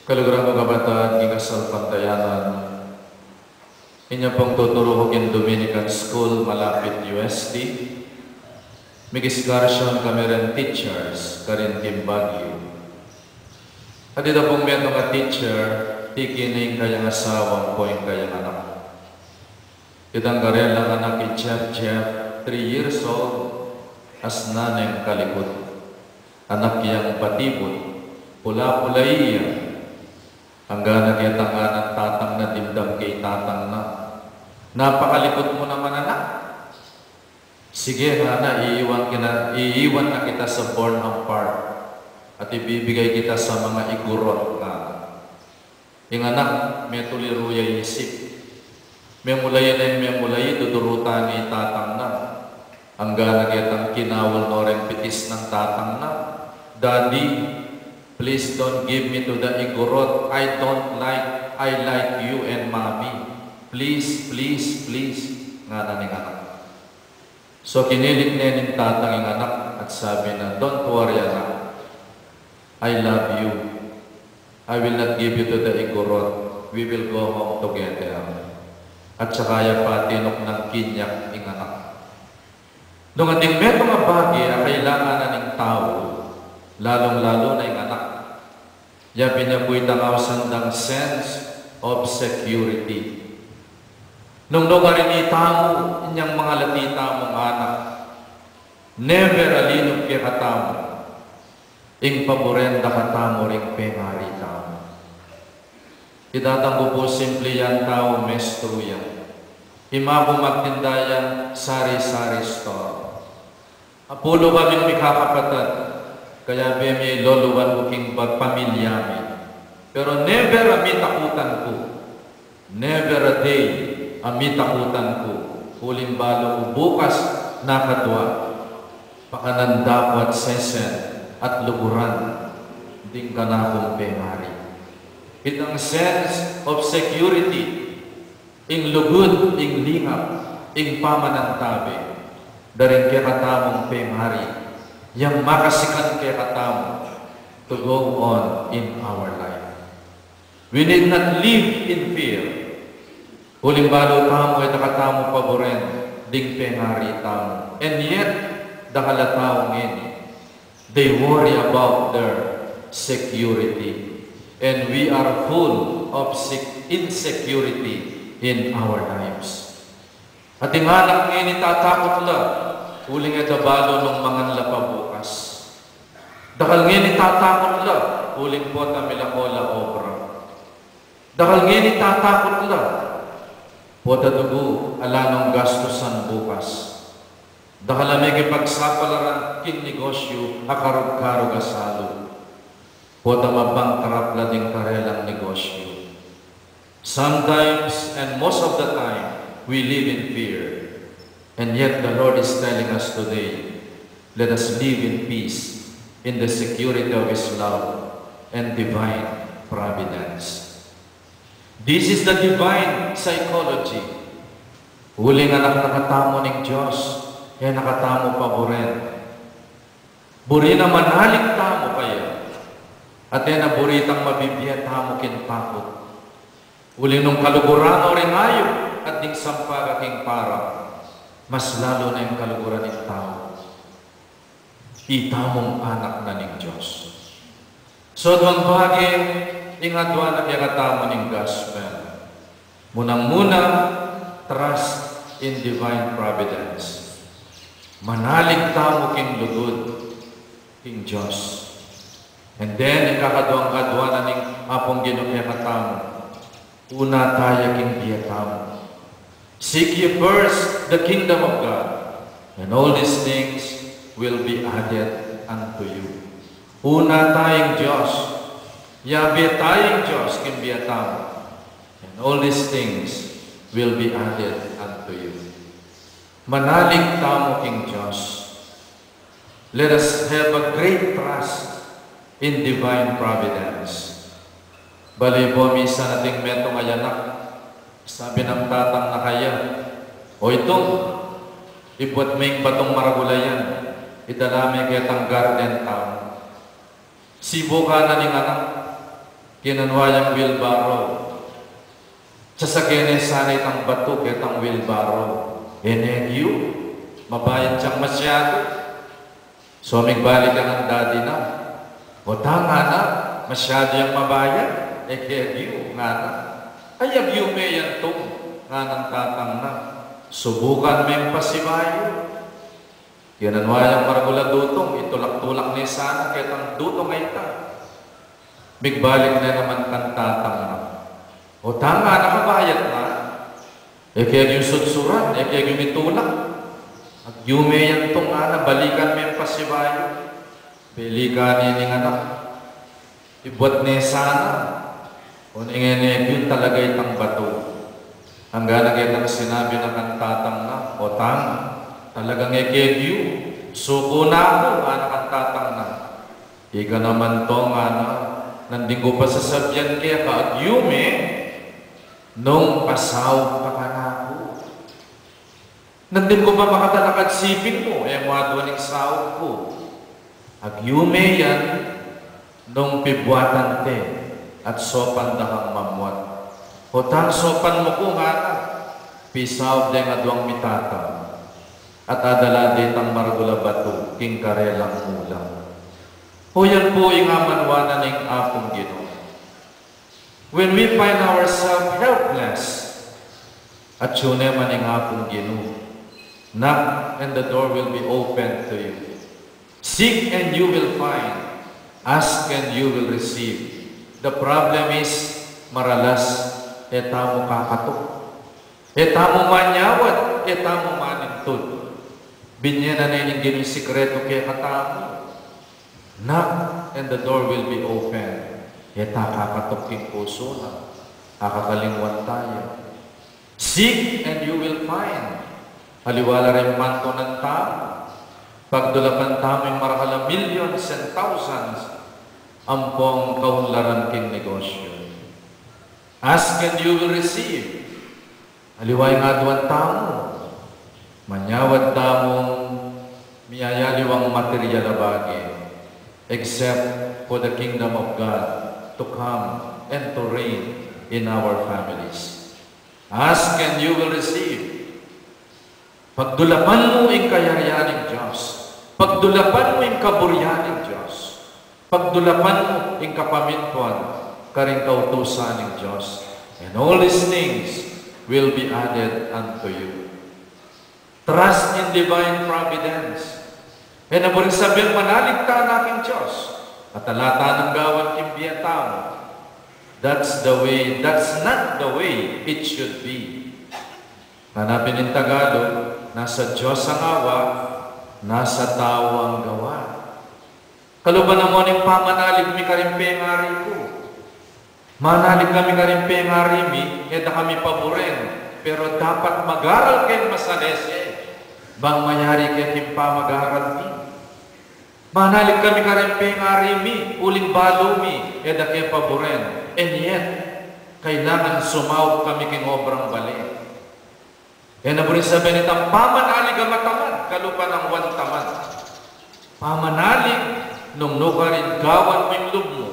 Kalugurang mga kabataan, gigasal pantayanan. Inya pong tuturuhogin Dominican School, malapit UST. Migisgarasyon kami rin teachers, karin Team Baguio. At ito pong may mga teacher, tikining kayang asawang po yung kayang anak. Itang karel lang anak ni Jeff, 3 years old, as naneng kalikot. Anak yang patibot, pula-pulay iya. Hanggang nagyatang ng tatang na dimdam kay tatang na. Napakalikot mo naman anak. Sige na, iiwan na kita sa Bornham Park at ibibigay kita sa mga igurot na. Yung anak, may tuliruya isip. May mulay, dudurutan ni tatang na. Hanggang nagyatang kinawal no rin pitis ng tatang na. Daddy, please don't give me to the igorot. I like you and mommy. Please, please, please. Nga na ning anak. So kinilig na yung tatang yung anak at sabi na, don't worry anak. I love you. I will not give you to the igorot. We will go home together. At saka ya patinok ng kinyak ng anak. Nung ating meto nga bagay, kailangan na ng tao, lalong-lalo na yung anak. Ya pinabuhay tangaw sandang sense of security. Nung lugarin itamo, inyang mga latita mong anak, never alinong kaya katamo, ing paborenda katamo ring pengari tamo. Itatanggo po simple yan tao, mestro yan. Imago magtindayan, sari-sari store. Apulo kaming mikakapatad, kaya may loluwan buking pamilyami. Pero never amitakutan ko. Never a day amitakutan ko. Huling balo ko bukas nakadwa. Pakanandapot sesen at luguran. Ding ka na akong pengari. Itang sense of security. Ing lugod, ing lingap, ing pamanantabi. Daring kaya katamong pengari. Yang makasikan kaya katamo to go on in our life. We need not live in fear. Huling balo tamo ay nakatamo paboren, ding pengari tamo. And yet, dakalatao ini, they worry about their security. And we are full of insecurity in our lives. At yung anak ini tatakot lang, huling edabalo ng mga lapabukas. Dakal ngini tatakot la, huling po tamilakola obra. Dakal ngini tatakot la, po dugo alanong gastusan bukas. Dakal amig ipagsapalaran king negosyo akarog-karog asalo. Po tamabang karapla ding karelang negosyo. Sometimes and most of the time, we live in fear. And yet the Lord is telling us today, let us live in peace, in the security of His love and divine providence. This is the divine psychology. Huling anak nakatamo ng Diyos, kaya nakatamo paboren. Buri na manalik tamo kaya, at yan na buritang mabibiyat tamo kintakot. Huling nung kaluguran o rin ayo, at ding sampag aking para, mas lalo na yung kaluguran ng tao. Itamong anak na ng Diyos. So, doang bagay, ingadwa na kaya ng gospel. Munang-muna, trust in divine providence. Manalig tamo king lugod, king Diyos. And then, ikakadwang-kadwa na ng apong ginukya katamo. Una tayo king biyatamo. Seek ye first the kingdom of God, and all these things will be added unto you. Una tayong Diyos, yabi tayong Diyos, kimbiyatamo, and all these things will be added unto you. Manalig tamo king Diyos. Let us have a great trust in divine providence. Balibo, minsan nating metong ayanak, sabi ng tatang na kaya, o ito, ipot may batong maragulayan, idalami kitang garden town. Sibo ka na ning anak, kinanwayang wheelbarrow. Sasakyan sanay tang bato kitang wheelbarrow. Enegyo, mabayad siyang masyado. So, migbalik ka ng daddy na. O tanga na, masyado yung mabayad. Ekegyo, nga na. Ayagyo may yan to, nga ng tatang na. Subukan may pasibayo. Kinanwayang maragula dutong, itulak-tulak ni sana, kitang dutong ay ta. Migbalik na naman kang tatang na. O tanga, nakabayad na. Kaya yung sudsuran, kaya yung itulak. At yume yan itong balikan may pasibayo. Belikan niya ng anak. Ibuat niya sana. O ningin yun talaga itang bato. Hanggang nagitang sinabi na kang tatang na, o tanga, talagang ekegyo. Suko na ako, anak kang tatang na. Ika naman to, nanding ko pa sasabyan kaya kaagyume, nung pasaw pa ka na ako. Nandin ko ba makatalakad sipin mo, madualing sahod ko. Agyume yan, nung pibuatan te, at sopan dahang mamuat. O tang sopan mo ko pisaw de nga duwang mitata, at adala de tang maragula bato, king karelang ulang. O yan po yung amanwanan ng apong Ginoo. When we find ourselves helpless, at yun naman ang apong Ginoo, knock and the door will be open to you. Seek and you will find. Ask and you will receive. The problem is, maralas, etamo kakatok. Etamo manyawad, etamo manintod. Binyan na yung Ginoo sikreto kaya katamo. Knock and the door will be open. Eta kakatok king puso na. Kakakalingwan tayo. Seek and you will find. Haliwala rin manto ng tao. Pagdulapan tamo yung marakala millions and thousands ampong kaunlaran king negosyo. Ask and you will receive. Haliway nga duwan tamo. Manyawad tamong miyayaliwang material na bagay. Except for the kingdom of God to come and to reign in our families. Ask and you will receive. Pagdulapan mo yung kayariyaning Diyos. Pagdulapan mo yung kaburyaning Diyos. Pagdulapan mo yung kapamintuan, karing kautusan ng Diyos. And all these things will be added unto you. Trust in divine providence. E na mo rin sabihin, manalig ka na aking Diyos. At alata ng gawan kimbiyataw. That's the way, that's not the way it should be. Hanapin in Tagalog, nasa Diyos ang awa, nasa tao ang gawa. Kaluban na mo ng pamanalig mi karimpe ng ari ko. Manalig kami karimpe ng ari mi, kaya kami paboren. Pero dapat mag-aral kayo masalese. Bang mayari kayo timpa mag-aral mi. Manalig kami karimpe ng ari mi, uling balo mi, kaya kayo paboren. And yet, kailangan sumawag kami king obrang balik. Kaya na po rin sabihin itang pamanalig ang matamad, kalupa ng wantamad. Pamanalig, nung nukarin, gawan mo yung loob mo,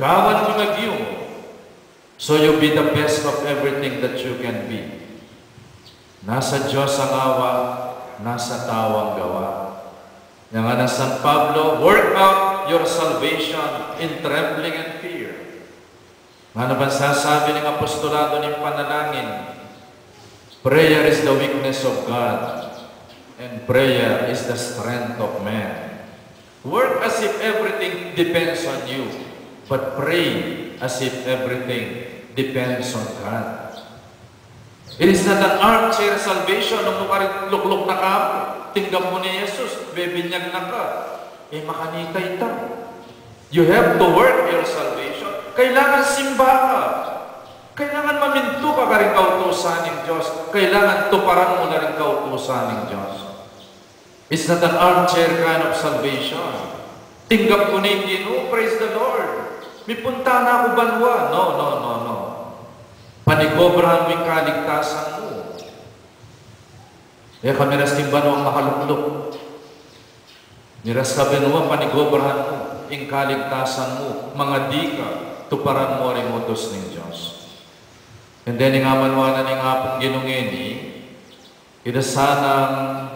gawan mo yung agyo mo. So you be the best of everything that you can be. Nasa Diyos ang awa, nasa tao ang gawa. Yang nga ng San Pablo, work out your salvation in trembling and fear. Ano ba sasabi ng apostolado ng panalangin? Prayer is the weakness of God, and prayer is the strength of man. Work as if everything depends on you, but pray as if everything depends on God. It is not an armchair salvation nung luklok na ka, tinggap mo ni Jesus, bebinyag na ka, makanitay ta. You have to work your salvation. Kailangan simba ka. Kailangan maminto ka rin kautusan ng Diyos. Kailangan tuparan mo na rin kautusan ng Diyos. It's not an armchair kind of salvation. Tinggap ko na yung Ginoo, praise the Lord. May punta na ako banwa. No. Panigobrahan mo yung kaligtasan mo. Kami ras yung banwa makaluklok. Niras ka banwa, panigobrahan mo yung kaligtasan mo. Mga di ka. tuparan mo rin utos ng Diyos. And then, nga manwanan ng apong ginungini, ida sanang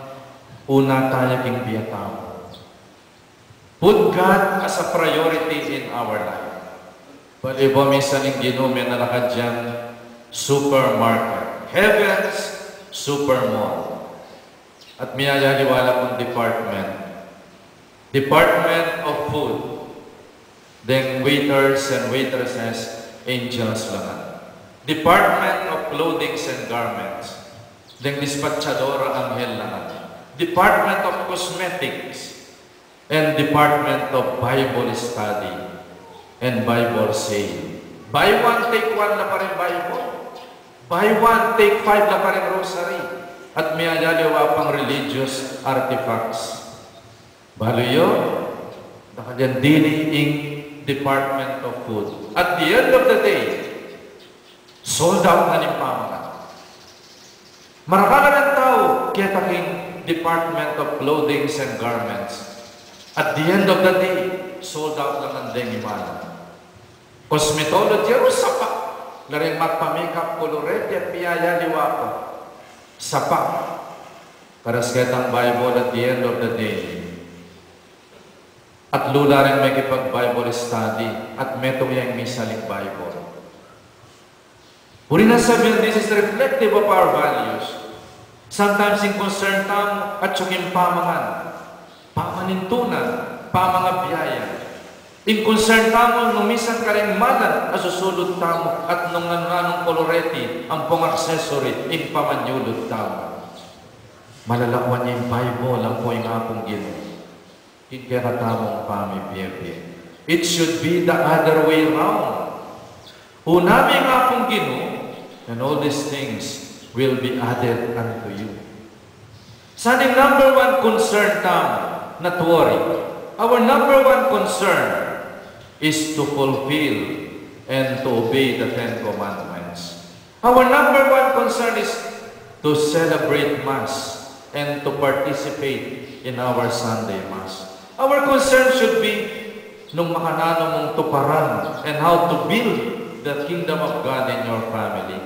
una tayo king biyataw. Put God as a priority in our life. Pwede ba minsan yung ginumi na nakadyan supermarket, heaven's supermall. At miyayaliwala kong Department of Food. Then waiters and waitresses, angels lang. Department of Clothing and Garments. Then dispatchadora, anghel lang. Department of Cosmetics. And Department of Bible Study and Bible Sale. Buy one, take one na pa rin Bible. Buy one, take five na pa rin rosary. At miyayaliwa pang religious artifacts. Baliyo, nakadyan diniing Department of Food. At the end of the day, sold out na ng pamagat. Marakala ng tao, kaya taking Department of Clothing and Garments. At the end of the day, sold out lang ang dengimana. Cosmetology, sapa. Laring magpa-makeup, colorete, at piyayaliwa pa. Sapa. Karas ketang Bible at the end of the day. At lula rin may kipag-Bible study at metong yung misaling Bible. Uri na sabihin, this is reflective of our values. Sometimes in concern tamo at yung pamangan, pamanintunan, pamanga biyaya. In concern tamo, numisan ka rin malan, asusulod tamo, at nung nananong koloreti, ang pong accessory, in pamanyulod tamo. Malalakwan niya yung Bible, ang po yung apong gino. Kaya tamong pamibiyebye. It should be the other way around. Unami nga pong gino, and all these things will be added unto you. Sa ating number one concern tamo, not worry. Our number one concern is to fulfill and to obey the 10 Commandments. Our number one concern is to celebrate Mass and to participate in our Sunday Mass. Our concern should be nung makanano mong tuparan and how to build the kingdom of God in your family.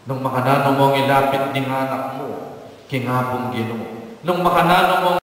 Nung makanano mong ilapit ng anak mo, kingapong Ginoo. Nung makanano mong